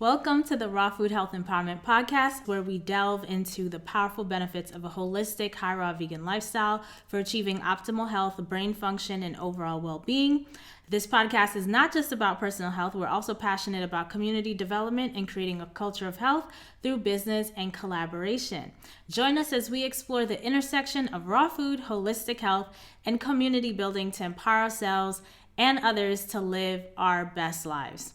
Welcome to the Raw Food Health Empowerment Podcast, where we delve into the powerful benefits of a holistic, high-raw vegan lifestyle for achieving optimal health, brain function, and overall well-being. This podcast is not just about personal health. We're also passionate about community development and creating a culture of health through business and collaboration. Join us as we explore the intersection of raw food, holistic health, and community building to empower ourselves and others to live our best lives.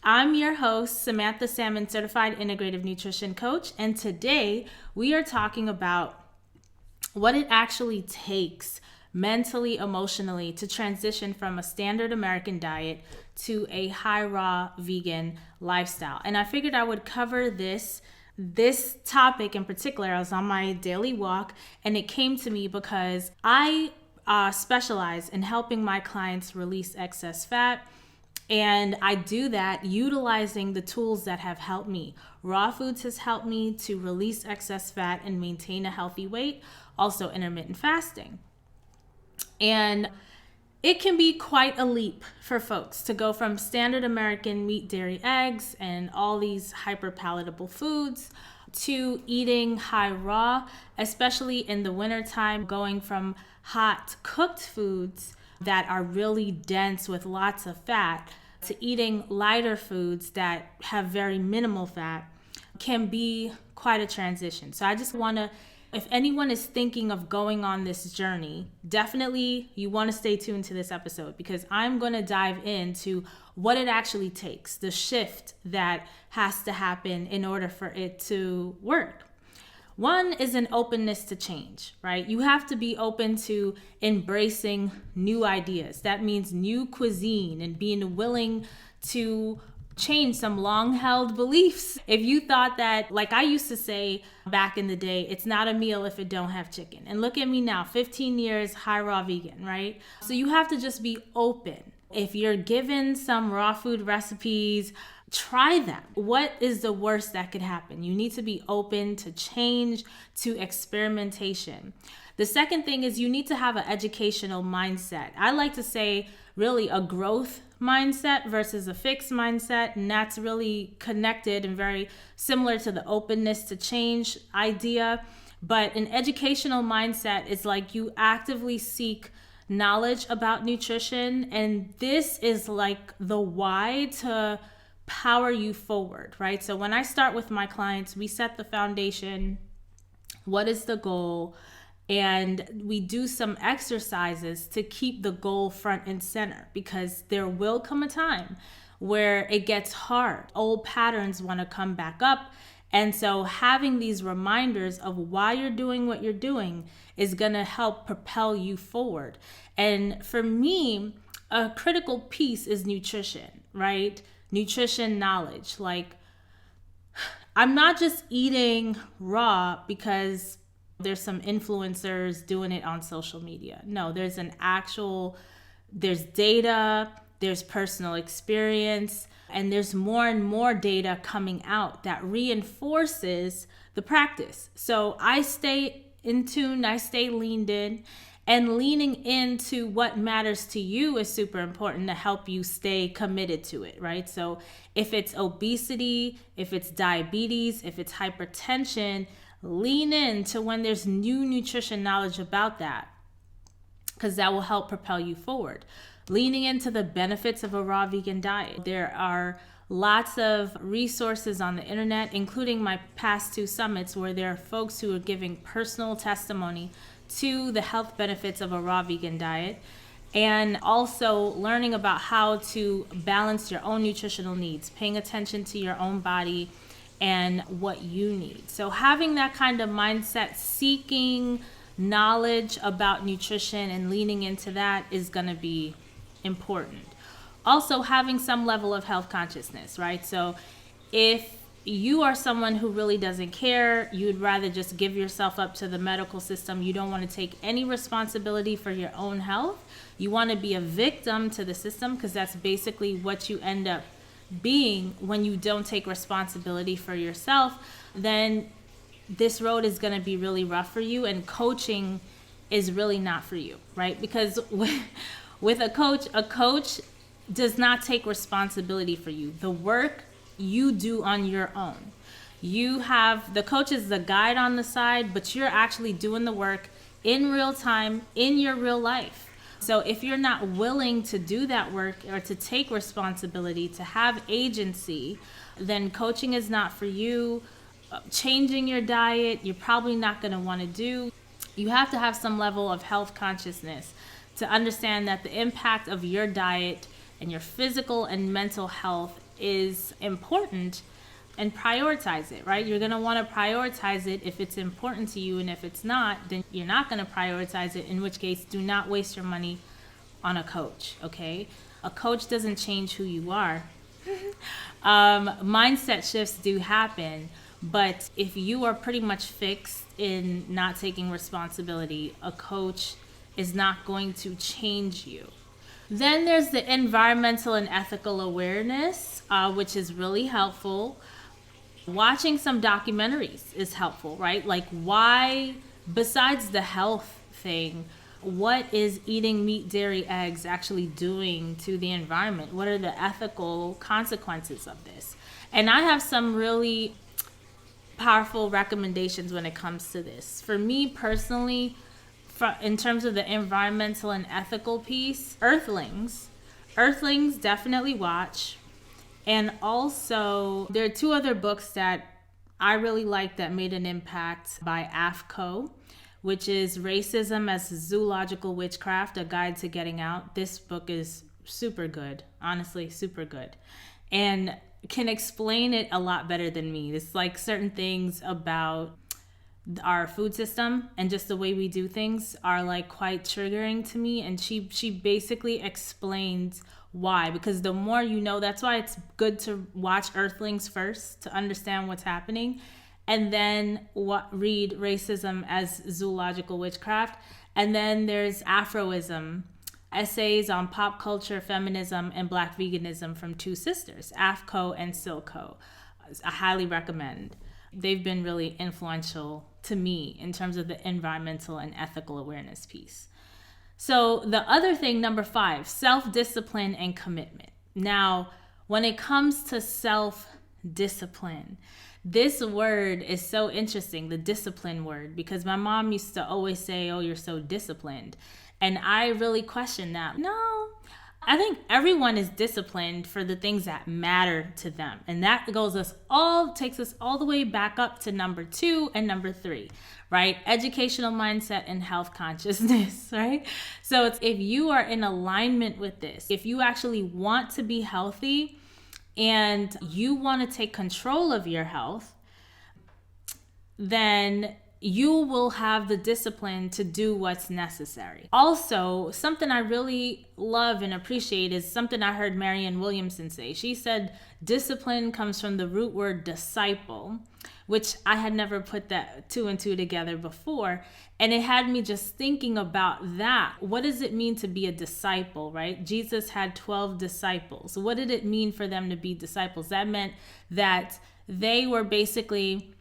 I'm your host, Samantha Salmon, Certified Integrative Nutrition Coach, and today we are talking about what it actually takes mentally, emotionally to transition from a standard American diet to a high-raw vegan lifestyle. And I figured I would cover this topic in particular. I was on my daily walk, and it came to me because I specialize in helping my clients release excess fat. And I do that utilizing the tools that have helped me. Raw foods has helped me to release excess fat and maintain a healthy weight. Also intermittent fasting. And it can be quite a leap for folks to go from standard American meat, dairy, eggs, and all these hyper palatable foods to eating high raw, especially in the wintertime, going from hot cooked foods that are really dense with lots of fat to eating lighter foods that have very minimal fat can be quite a transition. So I just want to, if anyone is thinking of going on this journey, definitely you want to stay tuned to this episode because I'm going to dive into what it actually takes, the shift that has to happen in order for it to work. One is an openness to change, right? You have to be open to embracing new ideas. That means new cuisine and being willing to change some long-held beliefs. If you thought that, like I used to say back in the day, it's not a meal if it don't have chicken. And look at me now, 15 years high raw vegan, right? So you have to just be open. If you're given some raw food recipes, try them. What is the worst that could happen? You need to be open to change, to experimentation. The second thing is you need to have an educational mindset. I like to say really a growth mindset versus a fixed mindset, and that's really connected and very similar to the openness to change idea. But an educational mindset is like you actively seek knowledge about nutrition, and this is like the why to power you forward, right? So when I start with my clients, we set the foundation. What is the goal? And we do some exercises to keep the goal front and center because there will come a time where it gets hard. Old patterns want to come back up. And so having these reminders of why you're doing what you're doing is going to help propel you forward. And for me, a critical piece is nutrition, right? Nutrition knowledge. Like, I'm not just eating raw because there's some influencers doing it on social media. No, there's data, there's personal experience, and there's more and more data coming out that reinforces the practice. So I stay in tune, I stay leaned in, and leaning into what matters to you is super important to help you stay committed to it, right? So if it's obesity, if it's diabetes, if it's hypertension, lean into when there's new nutrition knowledge about that, because that will help propel you forward. Leaning into the benefits of a raw vegan diet. There are lots of resources on the internet, including my past 2 summits, where there are folks who are giving personal testimony to the health benefits of a raw vegan diet, and also learning about how to balance your own nutritional needs, paying attention to your own body and what you need. So having that kind of mindset, seeking knowledge about nutrition and leaning into that is going to be important. Also having some level of health consciousness, right? So if you are someone who really doesn't care, you'd rather just give yourself up to the medical system, you don't want to take any responsibility for your own health, you want to be a victim to the system, because that's basically what you end up being when you don't take responsibility for yourself, then this road is going to be really rough for you, and coaching is really not for you, right? Because with a coach does not take responsibility for you. The work you do on your own. You have the coach is the guide on the side, but you're actually doing the work in real time in your real life. So if you're not willing to do that work or to take responsibility, to have agency, then coaching is not for you. Changing your diet, you're probably not going to want to do. You have to have some level of health consciousness to understand that the impact of your diet and your physical and mental health is important, and prioritize it, right? You're going to want to prioritize it if it's important to you, and if it's not, then you're not going to prioritize it, in which case do not waste your money on a coach, okay? A coach doesn't change who you are. Mindset shifts do happen, but if you are pretty much fixed in not taking responsibility, a coach is not going to change you. Then there's the environmental and ethical awareness, which is really helpful. Watching some documentaries is helpful, right? Like, why, besides the health thing, what is eating meat, dairy, eggs actually doing to the environment? What are the ethical consequences of this? And I have some really powerful recommendations when it comes to this. For me personally, in terms of the environmental and ethical piece, Earthlings definitely watch. And also, there are two other books that I really like that made an impact by Aphro, which is Racism as Zoological Witchcraft, A Guide to Getting Out. This book is super good, honestly, super good. And can explain it a lot better than me. It's like certain things about our food system and just the way we do things are like quite triggering to me. And she basically explains why, because the more you know, that's why it's good to watch Earthlings first to understand what's happening, and then read Racism as Zoological Witchcraft. And then there's Aphro-Ism, Essays on Pop Culture, Feminism, and Black Veganism from two sisters, Afco and Silco. I highly recommend. They've been really influential to me in terms of the environmental and ethical awareness piece. So the other thing, number 5, self-discipline and commitment. Now, when it comes to self-discipline, this word is so interesting, the discipline word, because my mom used to always say, oh, you're so disciplined. And I really question that. No, I think everyone is disciplined for the things that matter to them. And that takes us all the way back up to number 2 and number 3, right? Educational mindset and health consciousness, right? So it's, if you are in alignment with this, if you actually want to be healthy and you want to take control of your health, then you will have the discipline to do what's necessary. Also, something I really love and appreciate is something I heard Marianne Williamson say. She said discipline comes from the root word disciple, which I had never put that 2 and 2 together before. And it had me just thinking about that. What does it mean to be a disciple, right? Jesus had 12 disciples. What did it mean for them to be disciples? That meant that they were basically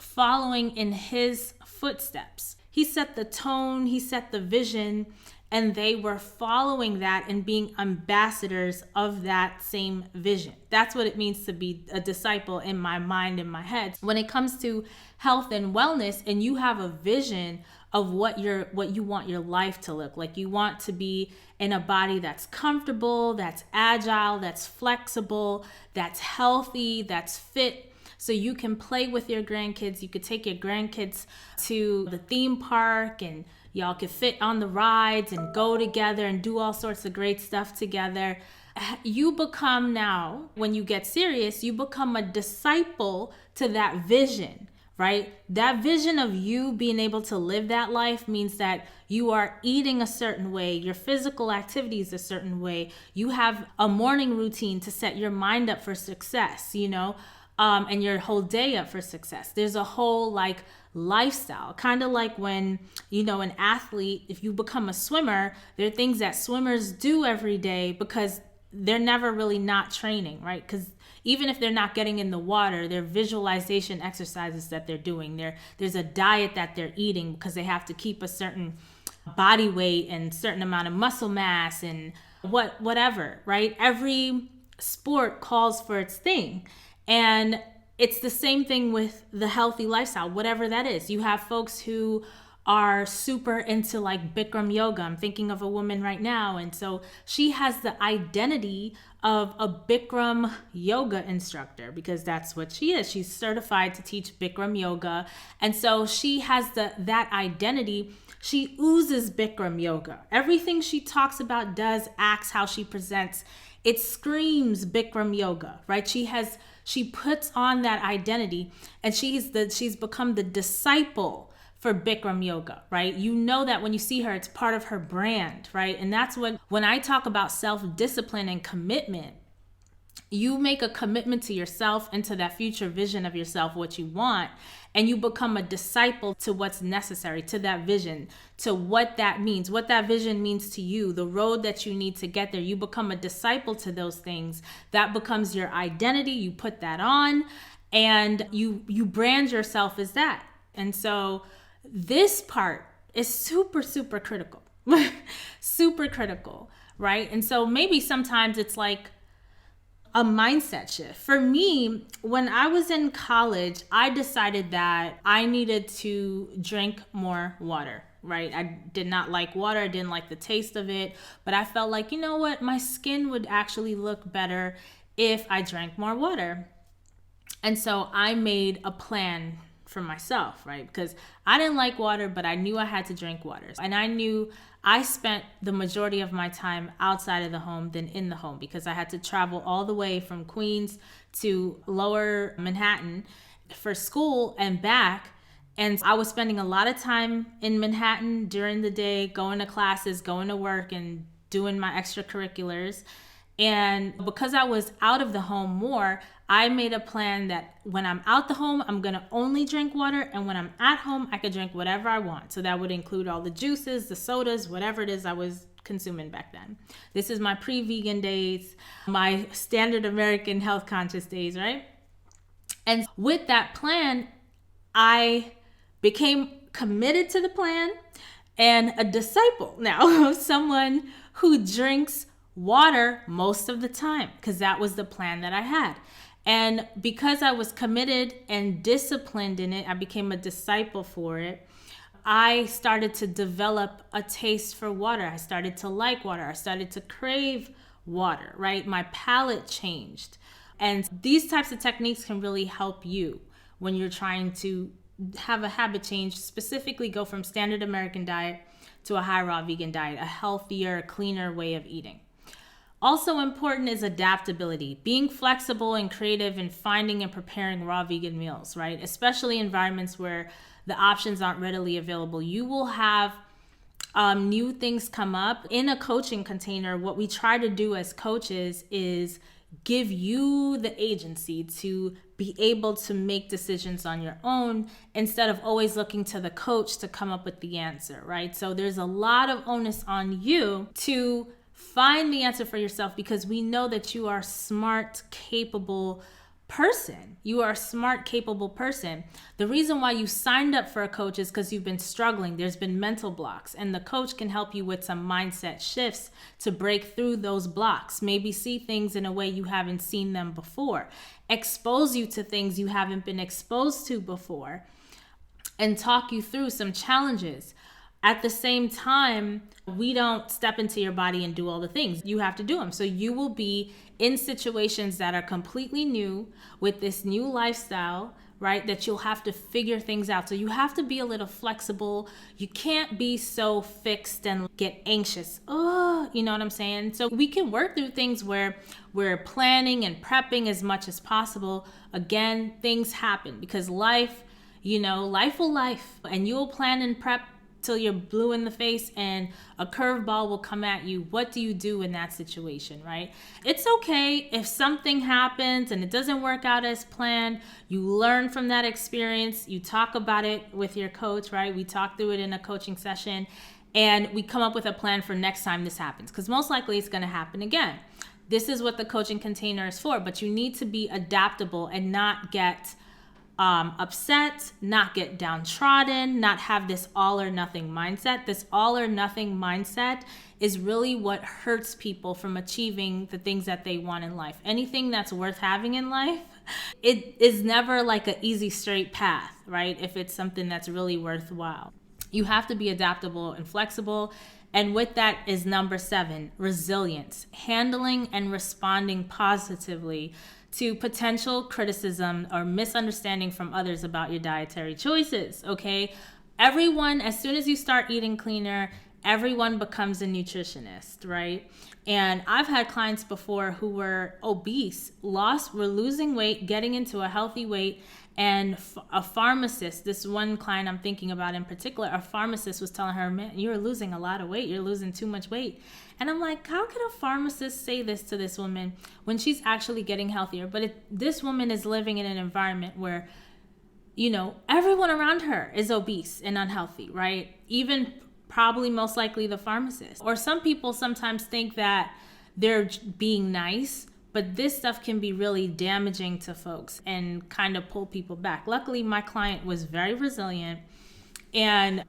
following in his footsteps. He set the tone, he set the vision, and they were following that and being ambassadors of that same vision. That's what it means to be a disciple in my mind, in my head. When it comes to health and wellness, and you have a vision of what you want your life to look like. You want to be in a body that's comfortable, that's agile, that's flexible, that's healthy, that's fit. So you can play with your grandkids. You could take your grandkids to the theme park and y'all could fit on the rides and go together and do all sorts of great stuff together. You become now, when you get serious, you become a disciple to that vision, right? That vision of you being able to live that life means that you are eating a certain way, your physical activities a certain way. You have a morning routine to set your mind up for success, and your whole day up for success. There's a whole lifestyle, kind of like when, an athlete, if you become a swimmer, there are things that swimmers do every day because they're never really not training, right? Because even if they're not getting in the water, there are visualization exercises that they're doing. There's a diet that they're eating because they have to keep a certain body weight and certain amount of muscle mass and whatever, right? Every sport calls for its thing. And it's the same thing with the healthy lifestyle, whatever that is. You have folks who are super into like Bikram yoga. I'm thinking of a woman right now. And so she has the identity of a Bikram yoga instructor because that's what she is. She's certified to teach Bikram yoga. And so she has that identity. She oozes Bikram yoga. Everything she talks about, does, acts, how she presents, it screams Bikram yoga, right? She puts on that identity, and she's become the disciple for Bikram yoga, right? You know that when you see her, it's part of her brand, right? And that's when I talk about self-discipline and commitment, you make a commitment to yourself and to that future vision of yourself, what you want, and you become a disciple to what's necessary, to that vision, to what that means, what that vision means to you, the road that you need to get there. You become a disciple to those things. That becomes your identity. You put that on, and you brand yourself as that. And so this part is super, super critical, super critical, right? And so maybe sometimes it's like a mindset shift. For me, when I was in college, I decided that I needed to drink more water, right? I did not like water. I didn't like the taste of it, but I felt like, you know what? My skin would actually look better if I drank more water. And so I made a plan for myself, right? Because I didn't like water, but I knew I had to drink water. And I knew I spent the majority of my time outside of the home than in the home because I had to travel all the way from Queens to lower Manhattan for school and back. And I was spending a lot of time in Manhattan during the day, going to classes, going to work, and doing my extracurriculars. And because I was out of the home more, I made a plan that when I'm out the home, I'm going to only drink water. And when I'm at home, I could drink whatever I want. So that would include all the juices, the sodas, whatever it is I was consuming back then. This is my pre-vegan days, my standard American health conscious days, right? And with that plan, I became committed to the plan and a disciple now of someone who drinks water most of the time because that was the plan that I had. And because I was committed and disciplined in it, I became a disciple for it. I started to develop a taste for water. I started to like water. I started to crave water, right? My palate changed. And these types of techniques can really help you when you're trying to have a habit change, specifically go from standard American diet to a high raw vegan diet, a healthier, cleaner way of eating. Also important is adaptability, being flexible and creative in finding and preparing raw vegan meals, right? Especially environments where the options aren't readily available. You will have new things come up. In a coaching container, what we try to do as coaches is give you the agency to be able to make decisions on your own instead of always looking to the coach to come up with the answer, right? So there's a lot of onus on you to find the answer for yourself because we know that you are a smart, capable person. You are a smart, capable person. The reason why you signed up for a coach is because you've been struggling. There's been mental blocks, and the coach can help you with some mindset shifts to break through those blocks. Maybe see things in a way you haven't seen them before. Expose you to things you haven't been exposed to before, and talk you through some challenges. At the same time, we don't step into your body and do all the things. You have to do them. So you will be in situations that are completely new with this new lifestyle, right? That you'll have to figure things out. So you have to be a little flexible. You can't be so fixed and get anxious. Oh, you know what I'm saying? So we can work through things where we're planning and prepping as much as possible. Again, things happen because life will life. And you'll plan and prep till you're blue in the face and a curveball will come at you. What do you do in that situation, right? It's okay if something happens and it doesn't work out as planned. You learn from that experience. You talk about it with your coach, right? We talk through it in a coaching session and we come up with a plan for next time this happens because most likely it's going to happen again. This is what the coaching container is for, but you need to be adaptable and not get upset, not get downtrodden, not have this all or nothing mindset. This all or nothing mindset is really what hurts people from achieving the things that they want in life. Anything that's worth having in life It is never like an easy straight path, right? If it's something that's really worthwhile. You have to be adaptable and flexible. And with that is number 7, resilience, handling and responding positively to potential criticism or misunderstanding from others about your dietary choices, okay? Everyone, as soon as you start eating cleaner, everyone becomes a nutritionist, right? And I've had clients before who were obese, were losing weight, getting into a healthy weight, and a pharmacist, this one client I'm thinking about in particular, a pharmacist was telling her, man, you're losing a lot of weight. You're losing too much weight. And I'm like, how could a pharmacist say this to this woman when she's actually getting healthier? But this woman is living in an environment where, everyone around her is obese and unhealthy, right? Even probably most likely the pharmacist. Or some people sometimes think that they're being nice, but this stuff can be really damaging to folks and kind of pull people back. Luckily, my client was very resilient and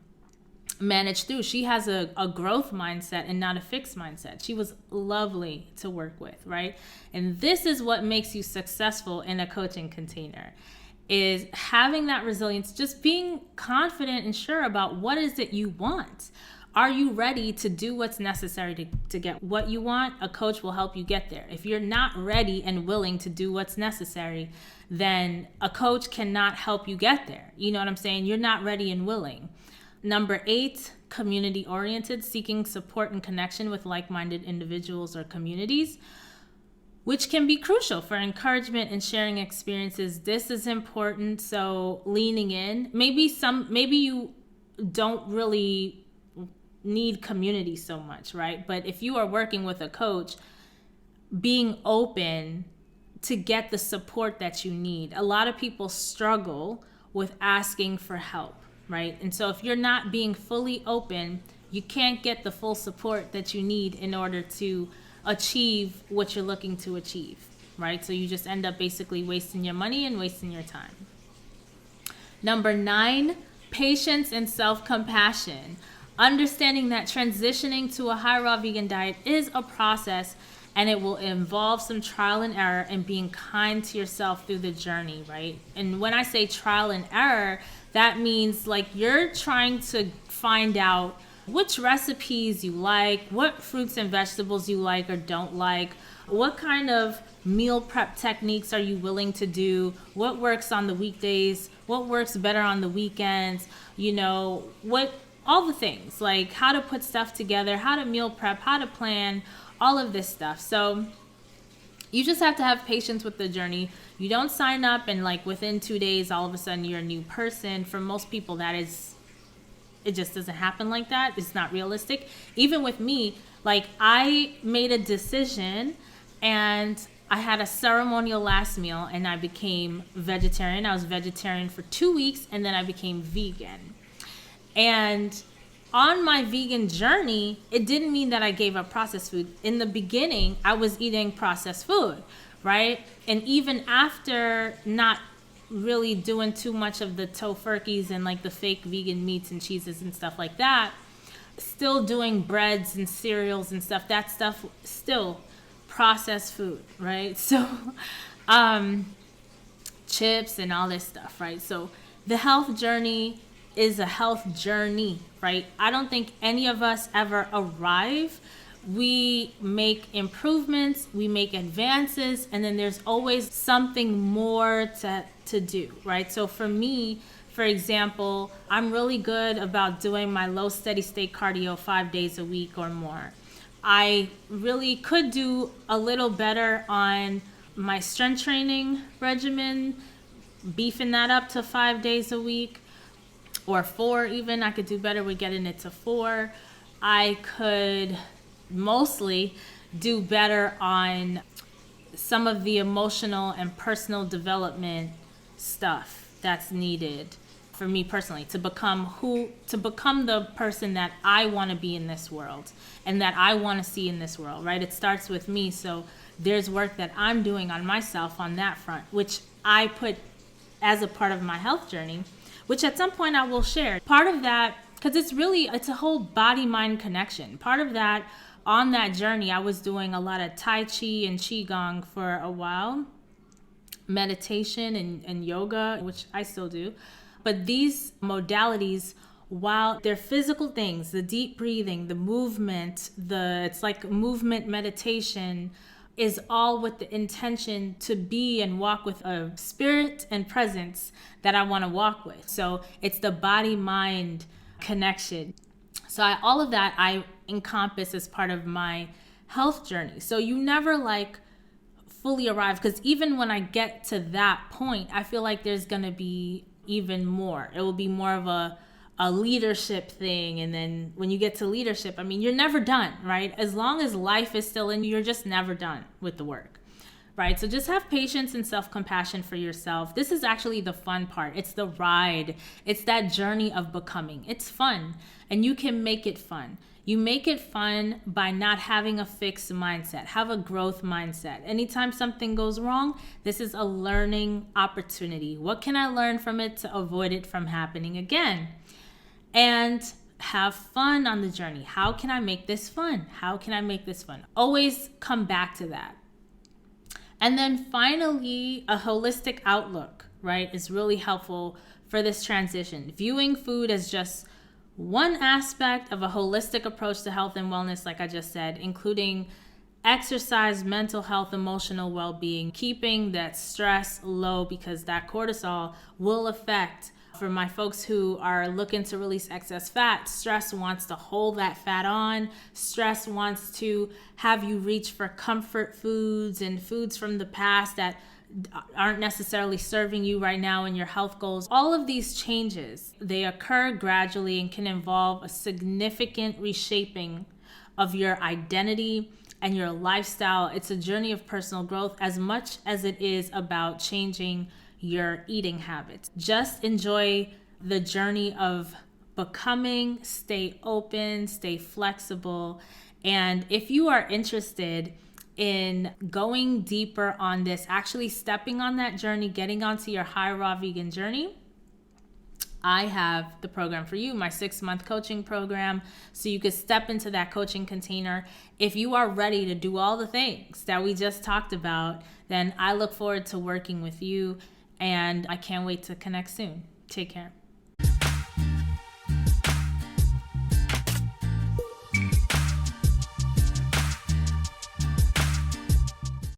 managed through. She has a growth mindset and not a fixed mindset. She was lovely to work with, right? And this is what makes you successful in a coaching container, is having that resilience, just being confident and sure about what is it you want. Are you ready to do what's necessary to get what you want? A coach will help you get there. If you're not ready and willing to do what's necessary, then a coach cannot help you get there. You know what I'm saying? You're not ready and willing. Number 8, community-oriented, seeking support and connection with like-minded individuals or communities, which can be crucial for encouragement and sharing experiences. This is important. So leaning in, maybe you don't really need community so much, right? But if you are working with a coach, being open to get the support that you need. A lot of people struggle with asking for help, right? And so if you're not being fully open, you can't get the full support that you need in order to achieve what you're looking to achieve, right? So you just end up basically wasting your money and wasting your time. Number 9, patience and self-compassion. Understanding that transitioning to a high raw vegan diet is a process and it will involve some trial and error and being kind to yourself through the journey, right? And when I say trial and error, that means like you're trying to find out which recipes you like, what fruits and vegetables you like or don't like, what kind of meal prep techniques are you willing to do, what works on the weekdays, what works better on the weekends, all the things, like how to put stuff together, how to meal prep, how to plan, all of this stuff. So you just have to have patience with the journey. You don't sign up and like within 2 days, all of a sudden you're a new person. For most people, it just doesn't happen like that. It's not realistic. Even with me, like I made a decision and I had a ceremonial last meal and I became vegetarian. I was vegetarian for 2 weeks and then I became vegan. And on my vegan journey, it didn't mean that I gave up processed food. In the beginning, I was eating processed food, right? And even after not really doing too much of the tofurkeys and like the fake vegan meats and cheeses and stuff like that, still doing breads and cereals and stuff, that stuff still processed food, right? So chips and all this stuff, right? So the health journey is a health journey, right? I don't think any of us ever arrive. We make improvements, we make advances, and then there's always something more to do, right? So for me, for example, I'm really good about doing my low steady state cardio 5 days a week or more. I really could do a little better on my strength training regimen, beefing that up to 5 days a week. Or 4 even. I could do better with getting it to 4. I could mostly do better on some of the emotional and personal development stuff that's needed for me personally to become the person that I want to be in this world and that I want to see in this world, right? It starts with me. So there's work that I'm doing on myself on that front, which I put as a part of my health journey, which at some point I will share. Part of that, because it's a whole body-mind connection. Part of that, on that journey, I was doing a lot of Tai Chi and Qigong for a while. meditation and yoga, which I still do. But these modalities, while they're physical things, the deep breathing, the movement, it's like movement meditation, is all with the intention to be and walk with a spirit and presence that I want to walk with. So it's the body-mind connection. So all of that I encompass as part of my health journey. So you never like fully arrive, because even when I get to that point, I feel like there's going to be even more. It will be more of a leadership thing. And then when you get to leadership, I mean, you're never done, right? As long as life is still in you, you're just never done with the work, right? So just have patience and self-compassion for yourself. This is actually the fun part. It's the ride. It's that journey of becoming. It's fun, and you can make it fun. You make it fun by not having a fixed mindset. Have a growth mindset. Anytime something goes wrong, this is a learning opportunity. What can I learn from it to avoid it from happening again? And have fun on the journey. How can I make this fun? How can I make this fun? Always come back to that. And then finally, a holistic outlook, right, is really helpful for this transition. Viewing food as just one aspect of a holistic approach to health and wellness, like I just said, including exercise, mental health, emotional well-being, keeping that stress low, because that cortisol will affect. For my folks who are looking to release excess fat, stress wants to hold that fat on. Stress wants to have you reach for comfort foods and foods from the past that aren't necessarily serving you right now in your health goals. All of these changes, they occur gradually and can involve a significant reshaping of your identity and your lifestyle. It's a journey of personal growth as much as it is about changing your eating habits. Just enjoy the journey of becoming, stay open, stay flexible. And if you are interested in going deeper on this, actually stepping on that journey, getting onto your high raw vegan journey, I have the program for you, my 6-month coaching program, so you could step into that coaching container. If you are ready to do all the things that we just talked about, then I look forward to working with you, and I can't wait to connect soon. Take care.